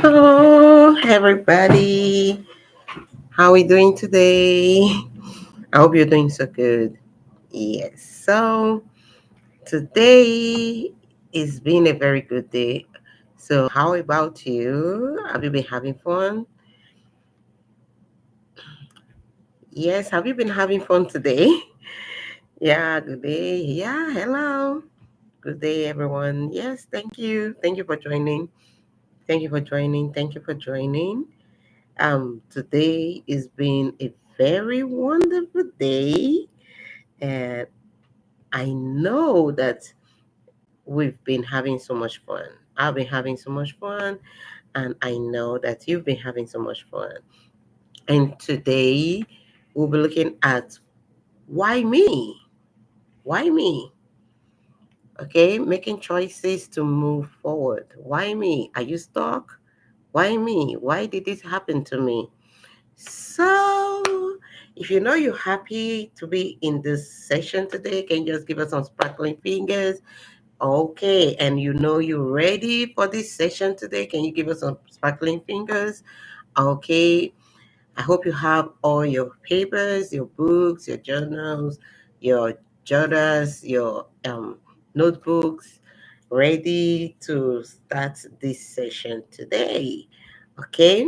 Hello, everybody. How are we doing today? I hope you're doing so good. Yes. So today is been a very good day. So how about you? Have you been having fun? Yes. Have you been having fun today? Yeah. Good day. Yeah. Hello. Good day, everyone. Yes. Thank you. Thank you for joining. Thank you for joining. Thank you for joining. Today has been a very wonderful day, and I know that we've been having so much fun. I've been having so much fun, and I know that you've been having so much fun. And today we'll be looking at why me? Why me? Okay, making choices to move forward. Why me? Are you stuck? Why me? Why did this happen to me? So, if you know you're happy to be in this session today, can you just give us some sparkling fingers? Okay, and you know you're ready for this session today, can you give us some sparkling fingers? Okay, I hope you have all your papers, your books, your journals, your journals, your notebooks ready to start this session today. Okay.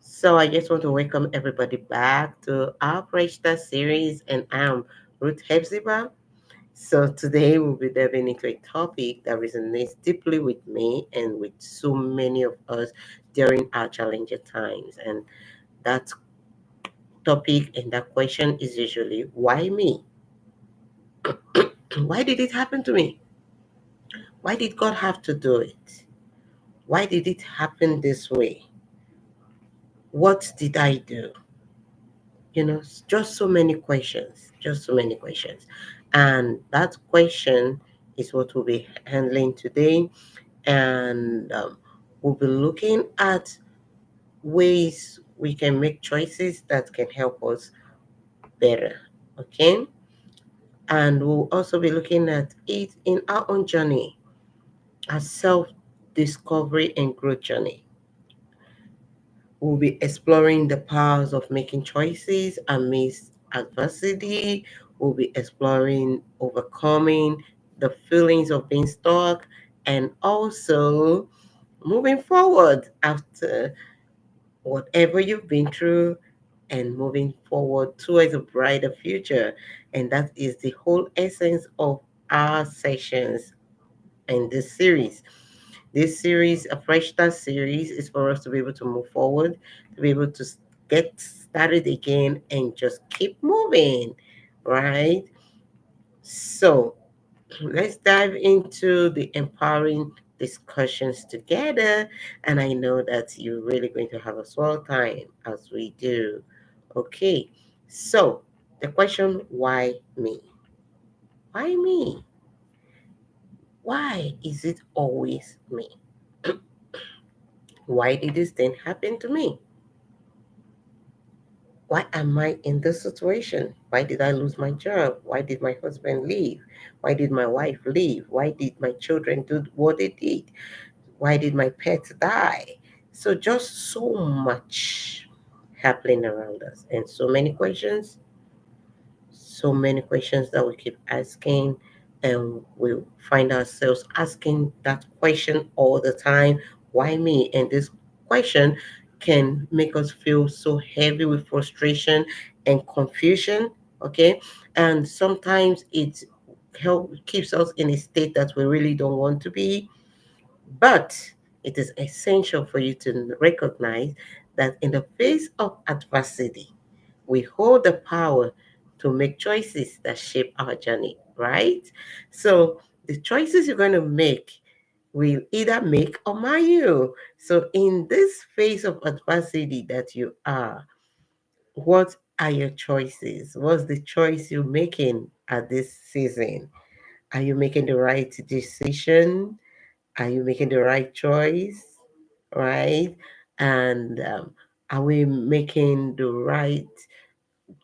So I just want to welcome everybody back to our Preshta series, and I'm Ruth Hepzibah. So today we'll be diving into a topic that resonates deeply with me and with so many of us during our challenging times. And that topic and that question is usually, why me? Why did it happen to me? Why did God have to do it? Why did it happen this way? What did I do? Just so many questions, just so many questions. And that question is what we'll be handling today. And we'll be looking at ways we can make choices that can help us better. Okay. And we'll also be looking at it in our own journey, our self discovery and growth journey. We'll be exploring the powers of making choices amidst adversity. We'll be exploring overcoming the feelings of being stuck and also moving forward after whatever you've been through and moving forward towards a brighter future. And that is the whole essence of our sessions in this series. This series, a Fresh Start series, is for us to be able to move forward, to be able to get started again and just keep moving, right? So let's dive into the empowering discussions together. And I know that you're really going to have a swell time as we do. Okay, so the question, why me? Why me? Why is it always me? Why did this thing happen to me? Why am I in this situation? Why did I lose my job? Why did my husband leave? Why did my wife leave? Why did my children do what they did? Why did my pet die? So just so much happening around us, and so many questions that we keep asking, and we find ourselves asking that question all the time, why me? And this question can make us feel so heavy with frustration and confusion. Okay, and sometimes it keeps us in a state that we really don't want to be, but it is essential for you to recognize that in the face of adversity, we hold the power to make choices that shape our journey, right? So the choices you're going to make will either make or mar you. So in this phase of adversity that you are, what are your choices? What's the choice you're making at this season? Are you making the right decision? Are you making the right choice? Right? And are we making the right,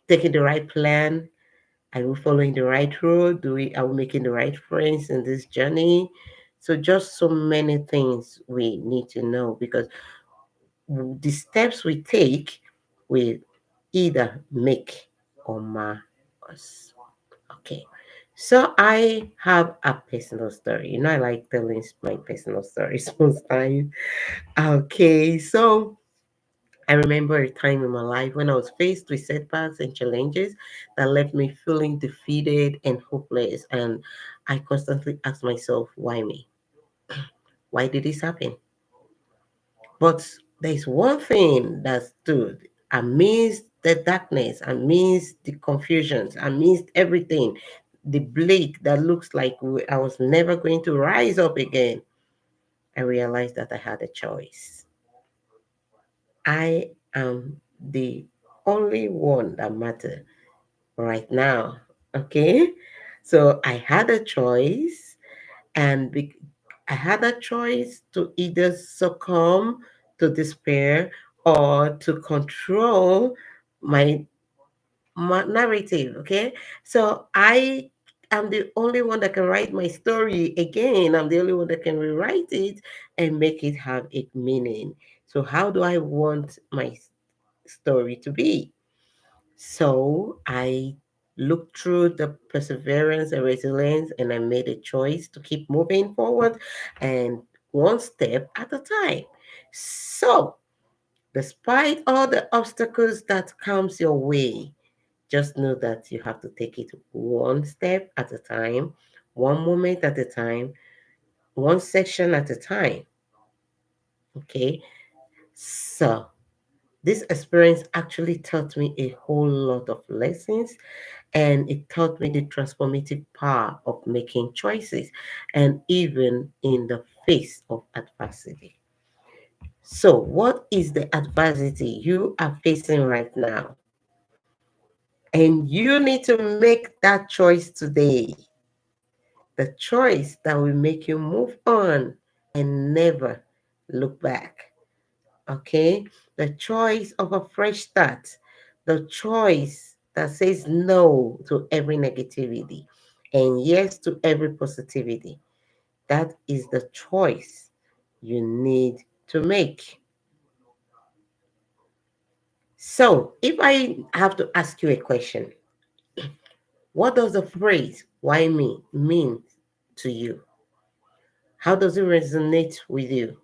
taking the right plan? Are we following the right road? Are we making the right friends in this journey? So just so many things we need to know, because the steps we take will either make or mar us. Okay. So I have a personal story. I like telling my personal stories most time. Okay. So I remember a time in my life when I was faced with setbacks and challenges that left me feeling defeated and hopeless. And I constantly asked myself, why me? Why did this happen? But there's one thing that stood amidst the darkness, amidst the confusions, amidst everything, the bleak that looks like I was never going to rise up again. I realized that I had a choice. I am the only one that matters right now. Okay? So I had a choice, and I had a choice to either succumb to despair or to control my, my narrative. Okay? So I am the only one that can write my story again. I'm the only one that can rewrite it and make it have a meaning. So, how do I want my story to be? So I looked through the perseverance and resilience, and I made a choice to keep moving forward and one step at a time. So, despite all the obstacles that comes your way, just know that you have to take it one step at a time, one moment at a time, one section at a time. Okay? So, this experience actually taught me a whole lot of lessons, and it taught me the transformative power of making choices and even in the face of adversity. So, what is the adversity you are facing right now? And you need to make that choice today. The choice that will make you move on and never look back. Okay? The choice of a fresh start, the choice that says no to every negativity and yes to every positivity. That is the choice you need to make. So, if I have to ask you a question, what does the phrase why me mean to you? How does it resonate with you?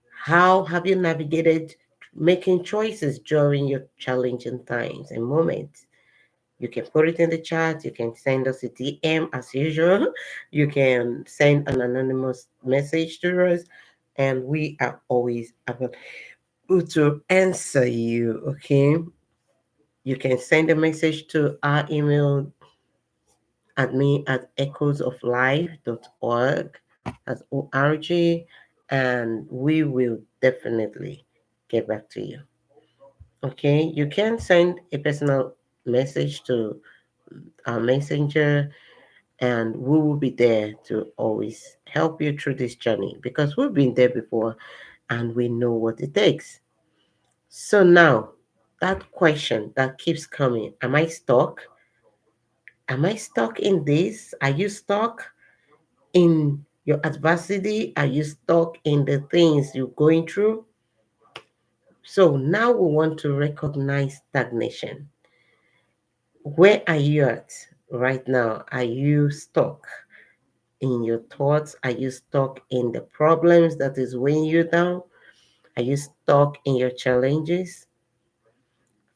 How have you navigated making choices during your challenging times and moments? You can put it in the chat. You can send us a DM as usual. You can send an anonymous message to us, and we are always available to answer you. Okay. You can send a message to our email at me at echoesoflife.org. That's ORG, and we will definitely get back to you. Okay, you can send a personal message to our messenger, and we will be there to always help you through this journey because we've been there before and we know what it takes. So now, that question that keeps coming, am I stuck? Am I stuck in this? Are you stuck in your adversity? Are you stuck in the things you're going through? So now we want to recognize stagnation. Where are you at right now? Are you stuck in your thoughts? Are you stuck in the problems that is weighing you down? Are you stuck in your challenges?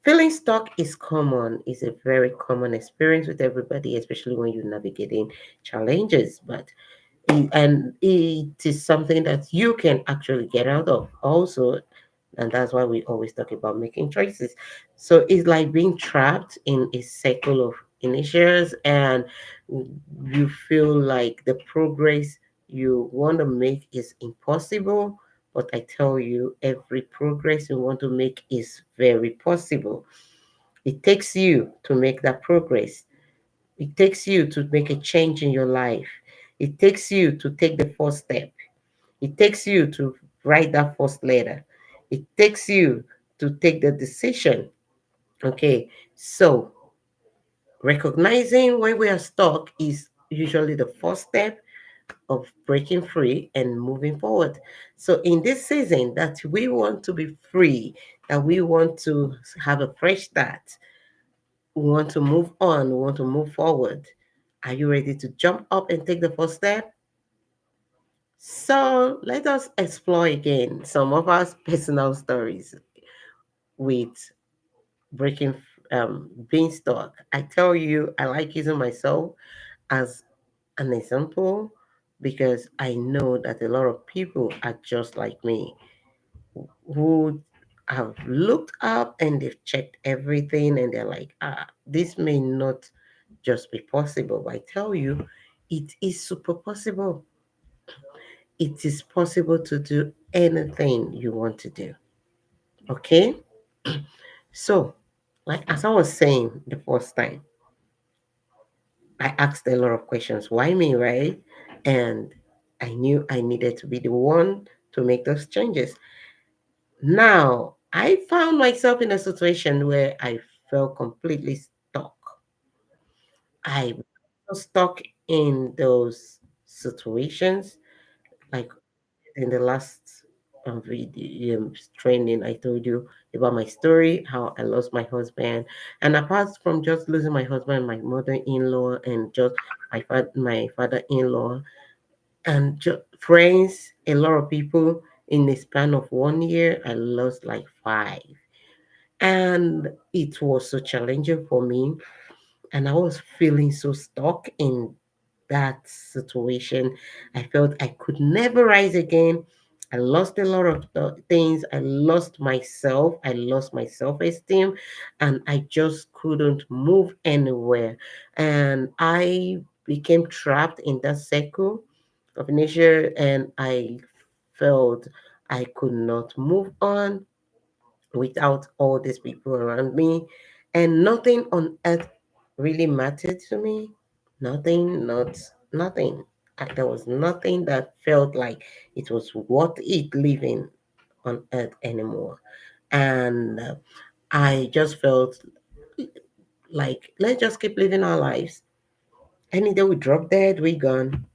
Feeling stuck is common, is a very common experience with everybody, especially when you're navigating challenges. But and it is something that you can actually get out of also, and that's why we always talk about making choices. So it's like being trapped in a cycle of inertia, and you feel like the progress you want to make is impossible. But I tell you, every progress you want to make is very possible. It takes you to make that progress. It takes you to make a change in your life. It takes you to take the first step. It takes you to write that first letter. It takes you to take the decision. Okay, so recognizing when we are stuck is usually the first step, of breaking free and moving forward. So, in this season that we want to be free, that we want to have a fresh start, we want to move on, we want to move forward. Are you ready to jump up and take the first step? So, let us explore again some of our personal stories with breaking beanstalk. I tell you, I like using myself as an example because I know that a lot of people are just like me who have looked up and they've checked everything and they're like, this may not just be possible. But I tell you, it is super possible. It is possible to do anything you want to do. Okay? So, like as I was saying the first time, I asked a lot of questions. Why me, right? And I knew I needed to be the one to make those changes. Now, I found myself in a situation where I felt completely stuck. I was stuck in those situations, like in the last video training, I told you about my story, how I lost my husband. And apart from just losing my husband, my mother-in-law, and just my father-in-law, and friends, a lot of people in the span of 1 year, I lost like five. And it was so challenging for me. And I was feeling so stuck in that situation. I felt I could never rise again. I lost a lot of things. I lost myself. I lost my self esteem. And I just couldn't move anywhere. And I became trapped in that circle of nature. And I felt I could not move on without all these people around me. And nothing on earth really mattered to me. Nothing, not nothing. There was nothing that felt like it was worth it living on earth anymore. And I just felt like, let's just keep living our lives. Any day we drop dead, we gone.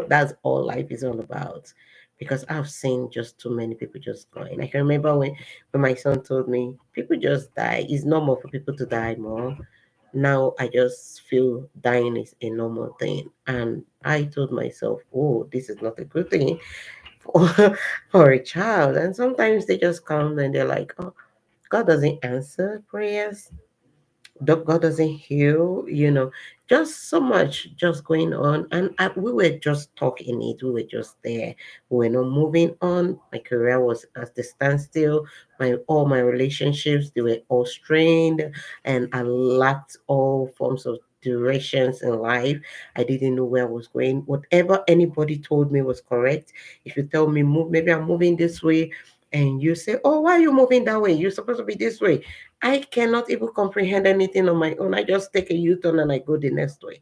That's all life is all about. Because I've seen just too many people just going. I can remember when my son told me, people just die. It's normal for people to die more. Now I just feel dying is a normal thing. And I told myself, oh, this is not a good thing for, for a child. And sometimes they just come and they're like, oh, God doesn't answer prayers. God doesn't heal, just so much just going on. And we were just stuck in it. We were just there. We were not moving on. My career was at the standstill. All my relationships, they were all strained, and I lacked all forms of directions in life. I didn't know where I was going. Whatever anybody told me was correct. If you tell me move, maybe I'm moving this way, and you say, oh, why are you moving that way? You're supposed to be this way. I cannot even comprehend anything on my own. I just take a U-turn and I go the next way.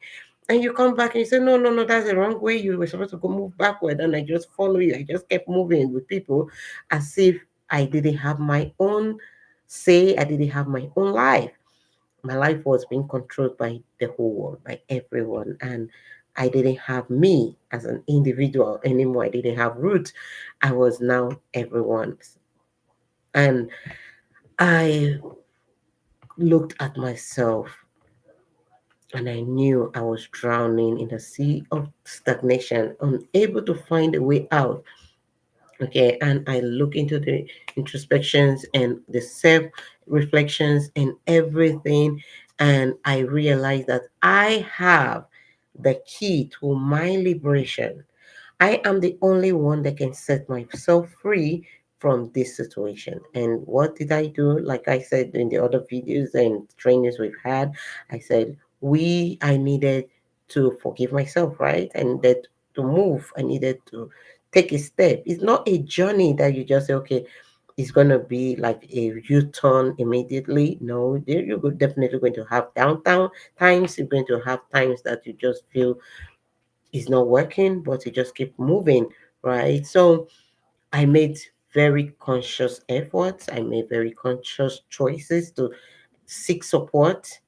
And you come back and you say, no, no, no, that's the wrong way. You were supposed to go move backward. And I just follow you. I just kept moving with people as if I didn't have my own say. I didn't have my own life. My life was being controlled by the whole world, by everyone. And I didn't have me as an individual anymore. I didn't have roots. I was now everyone's. And I looked at myself and I knew I was drowning in a sea of stagnation, unable to find a way out. Okay, and I look into the introspections and the self reflections and everything, and I realize that I have the key to my liberation. I am the only one that can set myself free from this situation. And what did I do? Like I said in the other videos and trainings we've had, I said, I needed to forgive myself, right? And that to move, I needed to take a step. It's not a journey that you just say, okay, it's going to be like a U-turn immediately. No, you're definitely going to have downtown times. You're going to have times that you just feel it's not working, but you just keep moving, right? So I made very conscious efforts. I made very conscious choices to seek support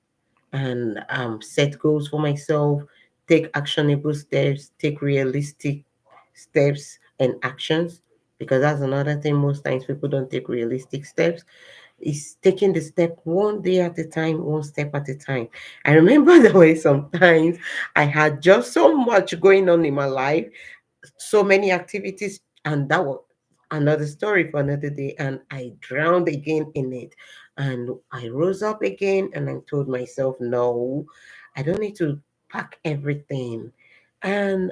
and set goals for myself, take actionable steps, take realistic steps and actions, because that's another thing. Most times people don't take realistic steps. Is taking the step one day at a time, one step at a time. I remember there were sometimes I had just so much going on in my life, so many activities, and that was another story for another day. And I drowned again in it. And I rose up again and I told myself, no, I don't need to pack everything. And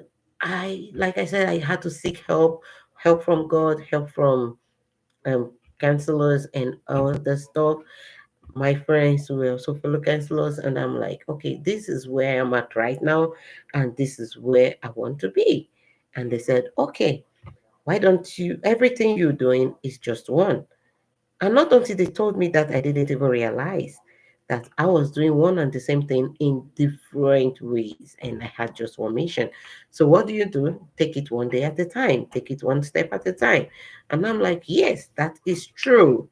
like I said, I had to seek help from God, help from um, counselors and all the stuff. My friends were also fellow counselors, and I'm like, okay, this is where I'm at right now, and this is where I want to be. And they said, okay, why don't you, everything you're doing is just one. And not until they told me that I didn't even realize that I was doing one and the same thing in different ways, and I had just one mission. So what do you do? Take it one day at a time, take it one step at a time. And I'm like, yes, that is true.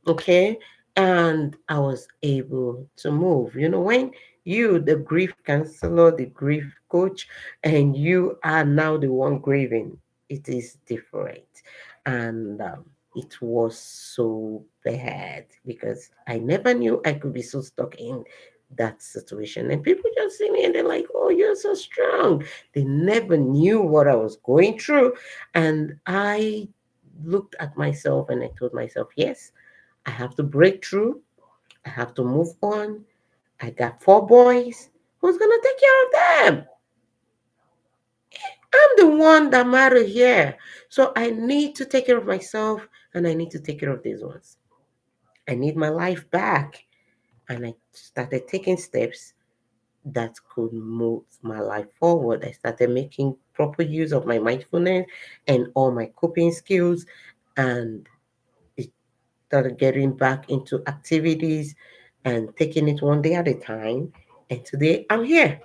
Okay. And I was able to move. You know, when you, the grief counselor, the grief coach, and you are now the one grieving, it is different. And it was so bad because I never knew I could be so stuck in that situation. And people just see me and they're like, oh, you're so strong. They never knew what I was going through. And I looked at myself and I told myself, yes, I have to break through. I have to move on. I got four boys. Who's going to take care of them? I'm the one that matter here. So I need to take care of myself and I need to take care of these ones. I need my life back. And I started taking steps that could move my life forward. I started making proper use of my mindfulness and all my coping skills. And it started getting back into activities and taking it one day at a time. And today I'm here.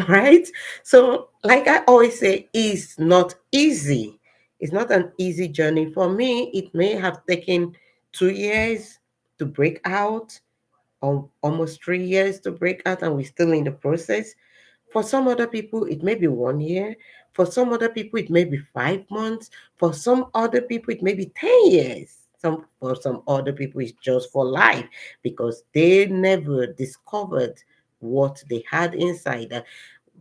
Right? So, like I always say, it's not easy. It's not an easy journey. For me, it may have taken 2 years to break out, or almost 3 years to break out, and we're still in the process. For some other people, it may be 1 year. For some other people, it may be 5 months. For some other people, it may be 10 years. For some other people, it's just for life because they never discovered what they had inside. That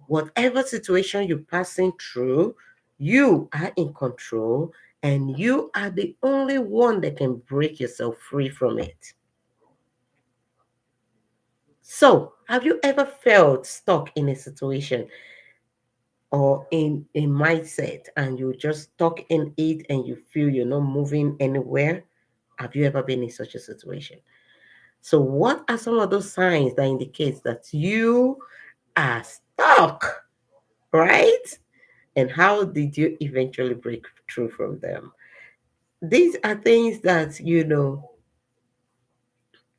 whatever situation you're passing through, you are in control and you are the only one that can break yourself free from it. So, have you ever felt stuck in a situation or in a mindset and you're just stuck in it and you feel you're not moving anywhere? Have you ever been in such a situation? So, what are some of those signs that indicates that you are stuck, right? And how did you eventually break through from them? These are things that,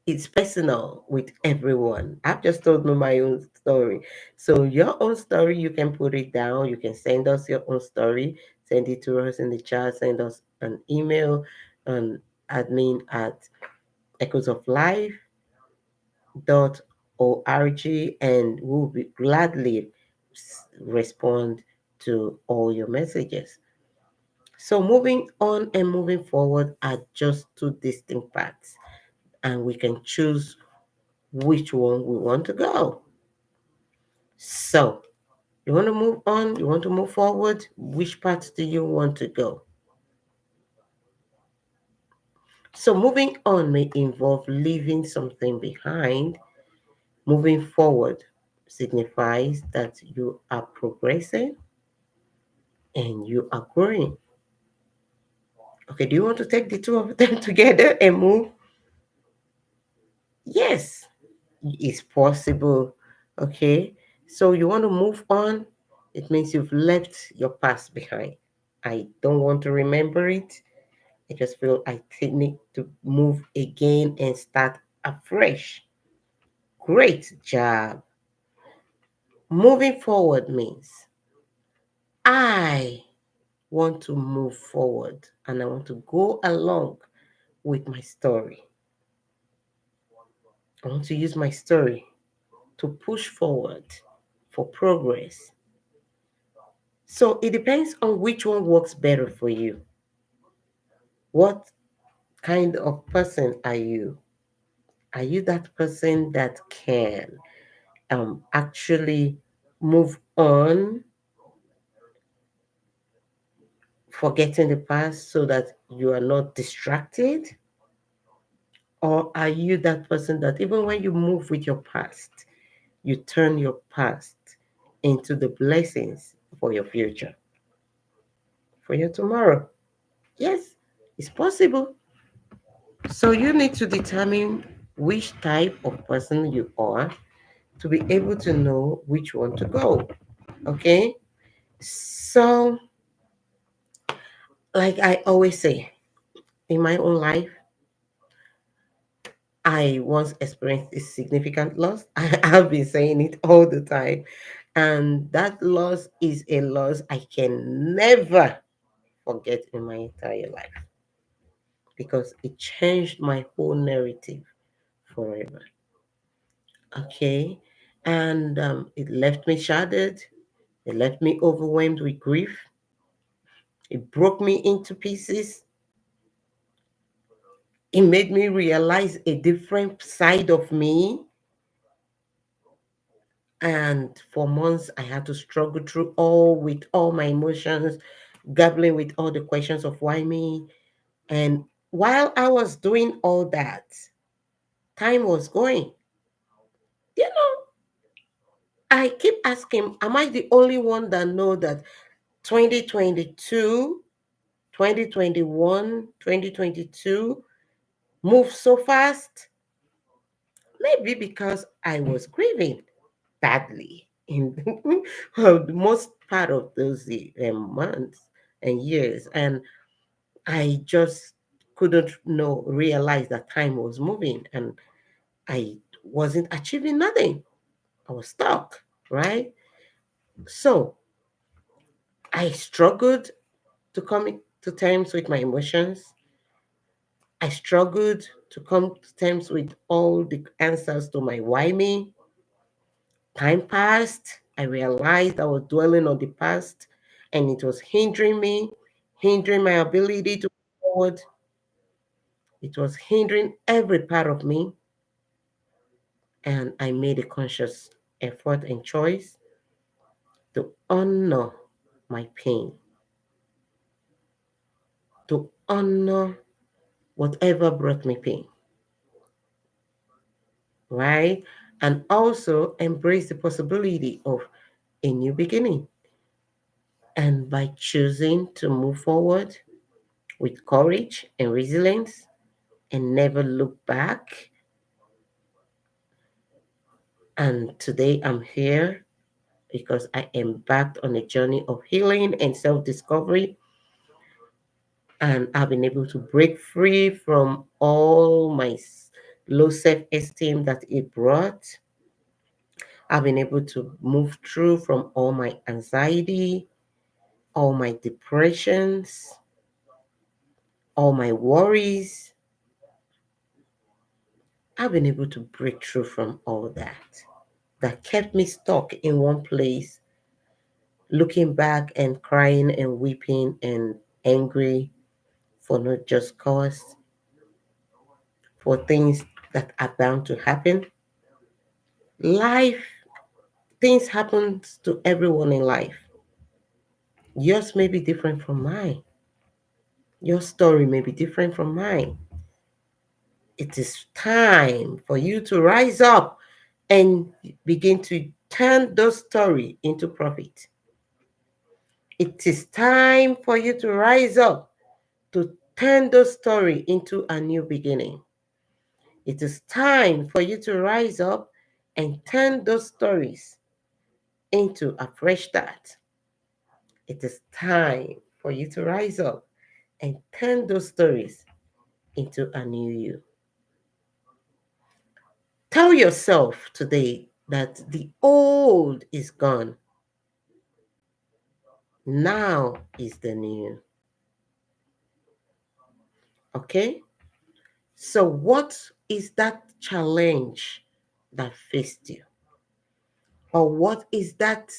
it's personal with everyone. I've just told me my own story. So your own story, you can put it down. You can send us your own story. Send it to us in the chat. Send us an email on admin at echoesoflife.org, and we'll be gladly respond to all your messages. So moving on and moving forward are just two distinct paths, and we can choose which one we want to go. So, you want to move on? You want to move forward? Which part do you want to go? So, moving on may involve leaving something behind. Moving forward signifies that you are progressing and you are growing. Okay, do you want to take the two of them together and move? Yes, it's possible. Okay, so you want to move on, it means you've left your past behind. I don't want to remember it. I just feel I need to move again and start afresh. Great job. Moving forward means I want to move forward and I want to go along with my story. I want to use my story to push forward for progress. So it depends on which one works better for you. What kind of person are you? Are you that person that can actually move on, forgetting the past so that you are not distracted? Or are you that person that even when you move with your past, you turn your past into the blessings for your future, for your tomorrow? Yes, it's possible. So you need to determine which type of person you are to be able to know which one to go. Okay? So, like I always say, in my own life, I once experienced a significant loss. I have been saying it all the time. And that loss is a loss I can never forget in my entire life because it changed my whole narrative forever. Okay. And it left me shattered. It left me overwhelmed with grief. It broke me into pieces. It made me realize a different side of me. And for months, I had to struggle through all my emotions, grappling with all the questions of why me. And while I was doing all that, time was going. You know, I keep asking, am I the only one that know that 2022, 2021, 2022 moved so fast? Maybe because I was grieving badly in well, the most part of those months and years. And I just couldn't realize that time was moving and I wasn't achieving nothing. I was stuck, right? So I struggled to come to terms with my emotions. I struggled to come to terms with all the answers to my why me. Time passed. I realized I was dwelling on the past and it was hindering me, hindering my ability to move forward. It was hindering every part of me. And I made a conscious effort and choice to honor my pain, to honor whatever brought me pain, right? And also embrace the possibility of a new beginning. And by choosing to move forward with courage and resilience and never look back. And today I'm here because I embarked on a journey of healing and self discovery. And I've been able to break free from all my low self esteem that it brought. I've been able to move through from all my anxiety, all my depressions, all my worries. I've been able to break through from all that kept me stuck in one place, looking back and crying and weeping and angry for no just cause, for things that are bound to happen. Life, things happen to everyone in life. Yours may be different from mine. Your story may be different from mine. It is time for you to rise up and begin to turn those story into profit. It is time for you to rise up to turn those story into a new beginning. It is time for you to rise up and turn those stories into a fresh start. It is time for you to rise up and turn those stories into a new you. Tell yourself today that the old is gone. Now is the new. Okay? So, what is that challenge that faced you? Or what is that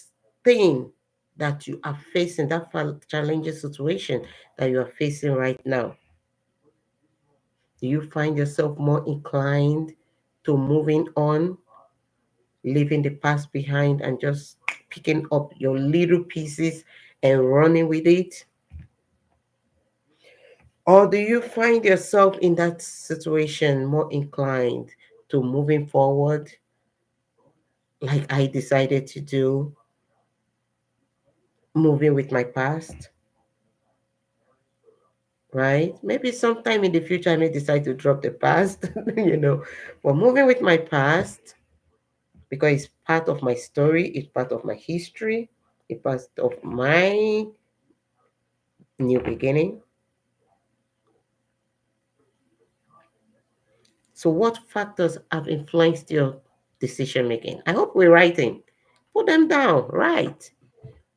thing that you are facing, that challenging situation that you are facing right now? Do you find yourself more inclined to moving on, leaving the past behind, and just picking up your little pieces and running with it? Or do you find yourself in that situation more inclined to moving forward, like I decided to do, moving with my past, right? Maybe sometime in the future I may decide to drop the past, but moving with my past because it's part of my story, it's part of my history, it's part of my new beginning. So, what factors have influenced your decision making? I hope we're writing. Put them down, right?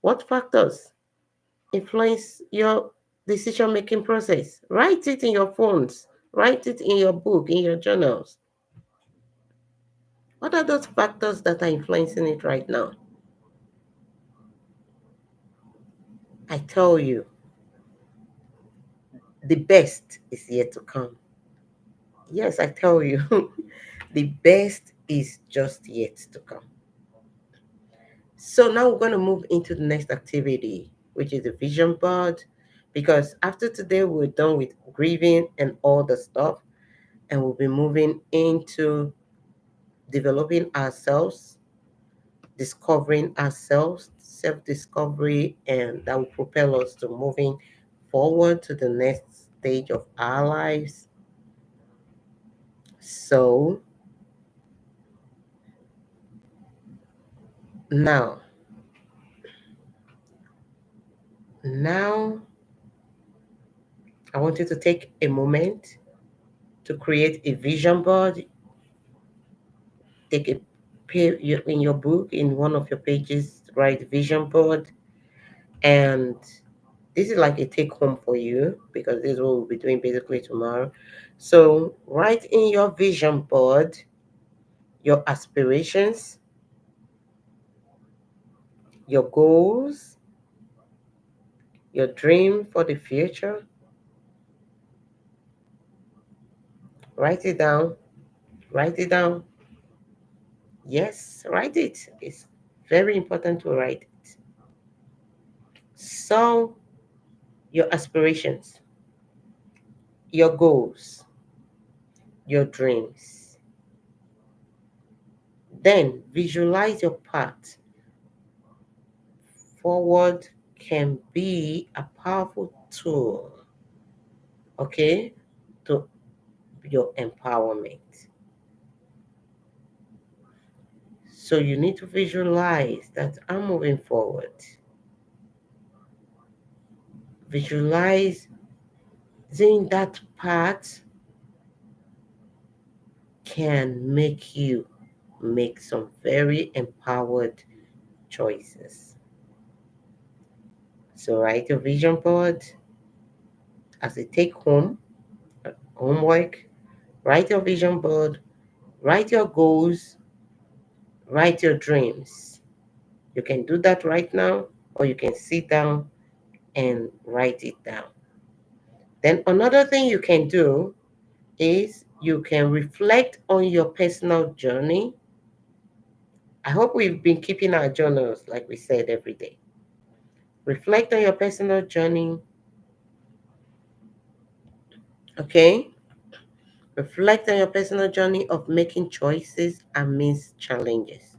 What factors influence your decision making process? Write it in your phones, write it in your book, in your journals. What are those factors that are influencing it right now? I tell you, the best is yet to come. Yes, I tell you, the best is just yet to come. So now we're going to move into the next activity, which is the vision board. Because after today, we're done with grieving and all the stuff, and we'll be moving into developing ourselves, discovering ourselves, self discovery, and that will propel us to moving forward to the next stage of our lives. So now, now I want you to take a moment to create a vision board. Take a in your book, in one of your pages, write vision board. And this is like a take home for you because this is what we'll be doing basically tomorrow. So write in your vision board your aspirations, your goals, your dream for the future. Write it down. Write it down. Yes, write it. It's very important to write it. So, your aspirations, your goals, your dreams. Then visualize your path forward can be a powerful tool, okay, to your empowerment. So you need to visualize that I'm moving forward. Visualize that path can make you make some very empowered choices. So write your vision board as a take home homework. Write your vision board, write your goals, write your dreams. You can do that right now, or you can sit down and write it down. Then another thing you can do is you can reflect on your personal journey. I hope we've been keeping our journals, like we said, every day. Reflect on your personal journey, okay? Reflect on your personal journey of making choices amidst challenges.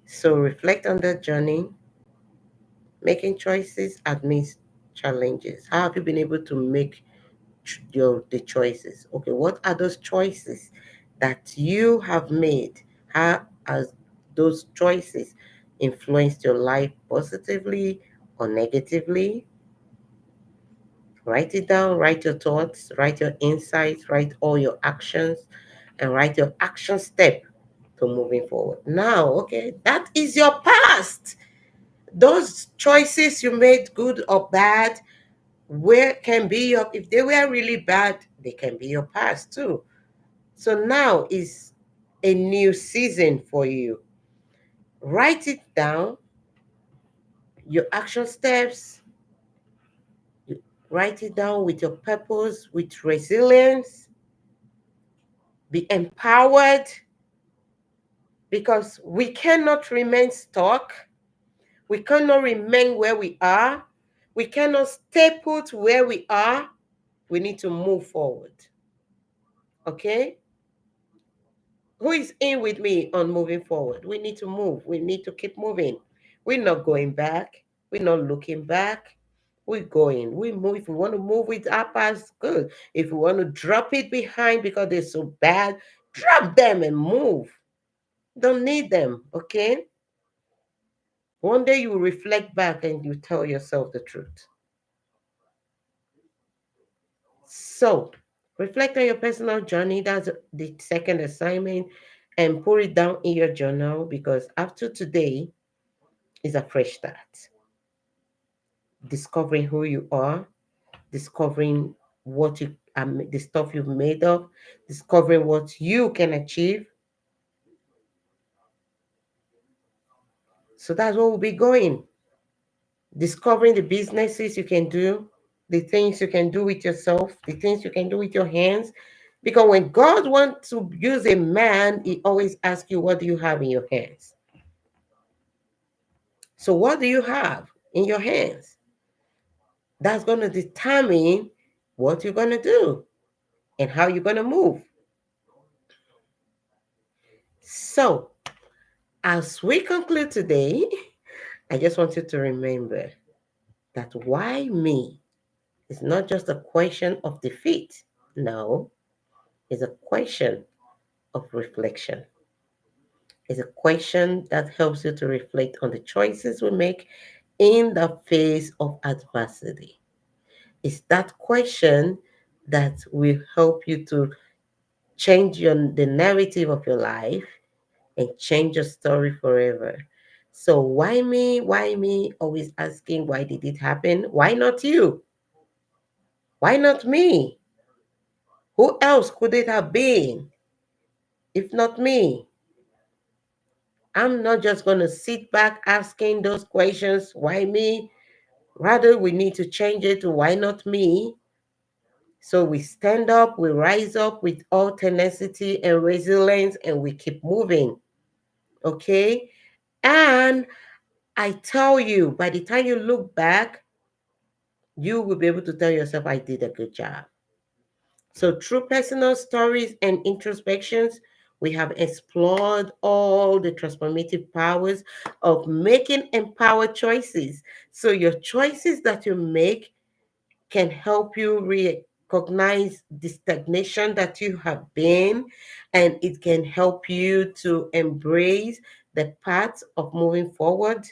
So reflect on that journey, making choices amidst challenges. How have you been able to make the choices? Okay, what are those choices that you have made? How has those choices influenced your life positively or negatively? Write it down, write your thoughts, write your insights, write all your actions, and write your action step to moving forward. Now, okay, that is your past. Those choices you made, good or bad, where can be your, if they were really bad, they can be your past too. So now is a new season for you. Write it down, your action steps, you write it down with your purpose, with resilience, be empowered, because we cannot remain stuck. We cannot remain where we are. We cannot stay put where we are. We need to move forward. Okay? Who is in with me on moving forward? We need to move. We need to keep moving. We're not going back. We're not looking back. We're going. We move. If we want to move with our past, good. If we want to drop it behind because they're so bad, drop them and move. Don't need them. Okay? One day you will reflect back and you tell yourself the truth. So, reflect on your personal journey. That's the second assignment. And put it down in your journal, because after today is a fresh start. Discovering who you are, discovering what you the stuff you've made of, discovering what you can achieve. So that's what we'll be going. Discovering the businesses you can do, the things you can do with yourself, the things you can do with your hands. Because when God wants to use a man, he always asks you, what do you have in your hands? So what do you have in your hands? That's going to determine what you're going to do and how you're going to move. So as we conclude today, I just want you to remember that why me is not just a question of defeat. No, it's a question of reflection. It's a question that helps you to reflect on the choices we make in the face of adversity. It's that question that will help you to change the narrative of your life and change your story forever. So why me? Why me? Always asking, why did it happen? Why not you? Why not me? Who else could it have been if not me? I'm not just going to sit back asking those questions, why me? Rather, we need to change it to why not me? So we stand up, we rise up with all tenacity and resilience, and we keep moving. Okay? And I tell you, by the time you look back, you will be able to tell yourself, I did a good job. So through personal stories and introspections, we have explored all the transformative powers of making empowered choices. So your choices that you make can help you recognize the stagnation that you have been, and it can help you to embrace the path of moving forward.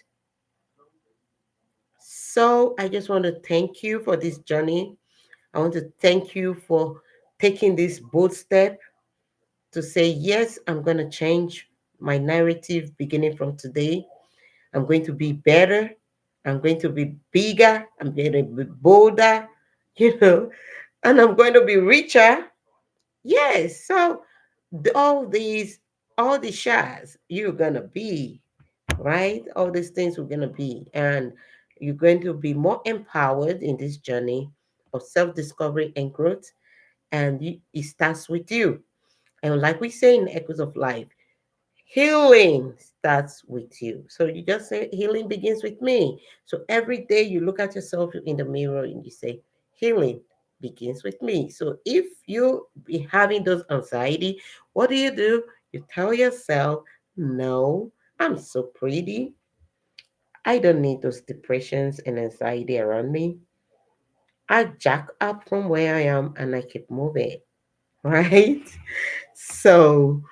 So I just want to thank you for this journey. I want to thank you for taking this bold step to say, yes, I'm going to change my narrative beginning from today. I'm going to be better. I'm going to be bigger. I'm going to be bolder, you know, and I'm going to be richer. Yes. So all these shares you're going to be, right? All these things we're going to be. And you're going to be more empowered in this journey of self discovery and growth. And it starts with you. And like we say in Echoes of Life, healing starts with you. So you just say, healing begins with me. So every day you look at yourself in the mirror and you say, healing begins with me. So if you be having those anxiety, what do? You tell yourself, no, I'm so pretty. I don't need those depressions and anxiety around me. I jack up from where I am and I keep moving, right? So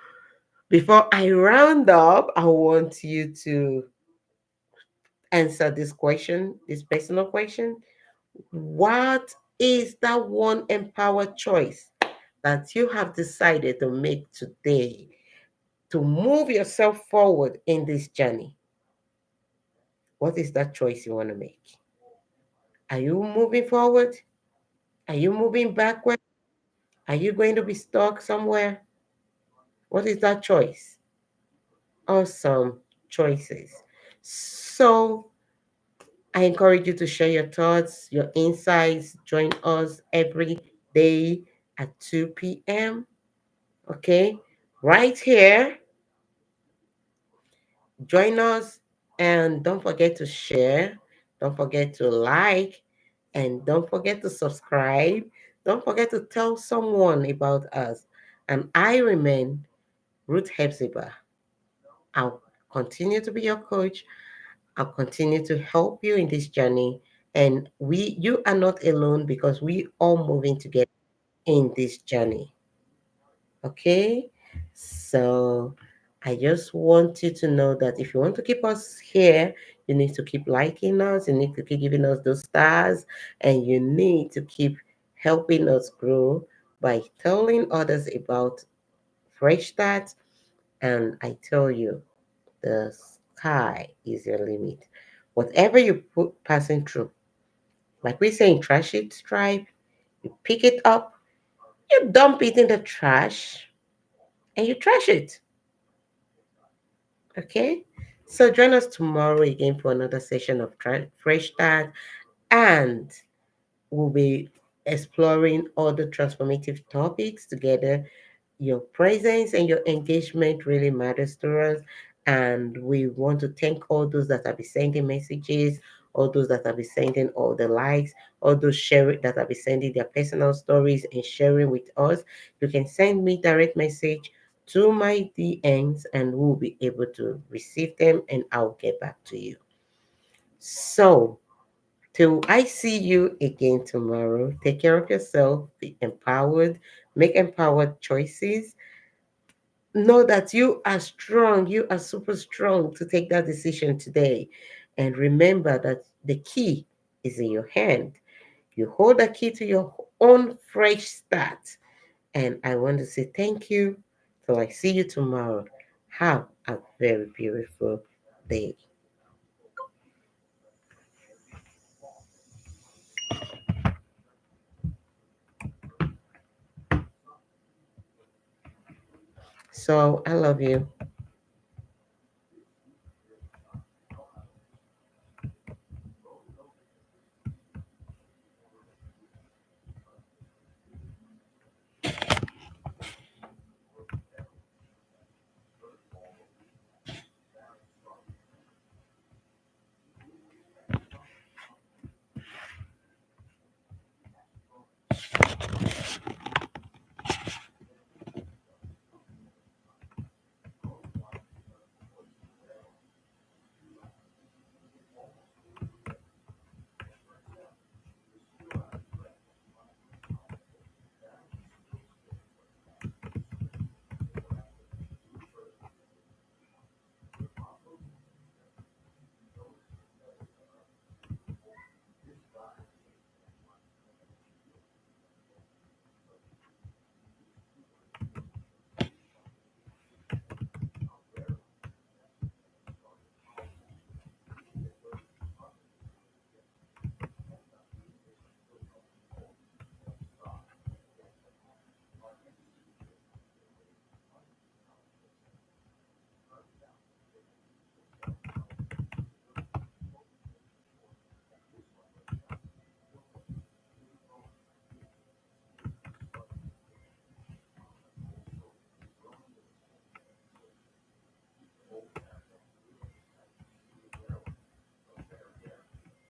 before I round up, I want you to answer this question, this personal question. What is that one empowered choice that you have decided to make today to move yourself forward in this journey? What is that choice you want to make? Are you moving forward? Are you moving backward? Are you going to be stuck somewhere? What is that choice? Awesome choices. So I encourage you to share your thoughts, your insights. Join us every day at 2 p.m. Okay, right here. Join us and don't forget to share, don't forget to like, and don't forget to subscribe. Don't forget to tell someone about us. And I remain Ruth Hepzibah. I'll continue to be your coach. I'll continue to help you in this journey. And you are not alone because we all moving together in this journey. Okay? So I just want you to know that if you want to keep us here, you need to keep liking us, you need to keep giving us those stars, and you need to keep helping us grow by telling others about Fresh Start. And I tell you, the sky is your limit. Whatever you put passing through, like we say in Trash It Stripe, you pick it up, you dump it in the trash, and you trash it. Okay? So join us tomorrow again for another session of Fresh Start, and we'll be exploring other transformative topics together. Your presence and your engagement really matters to us. And we want to thank all those that have been sending messages, all those that have been sending all the likes, all those sharing that have been sending their personal stories and sharing with us. You can send me direct message to my DMs and we'll be able to receive them and I'll get back to you. So till I see you again tomorrow, take care of yourself, be empowered, make empowered choices. Know that you are strong, you are super strong to take that decision today. And remember that the key is in your hand. You hold the key to your own fresh start. And I want to say thank you till I see you tomorrow. Have a very beautiful day. So I love you.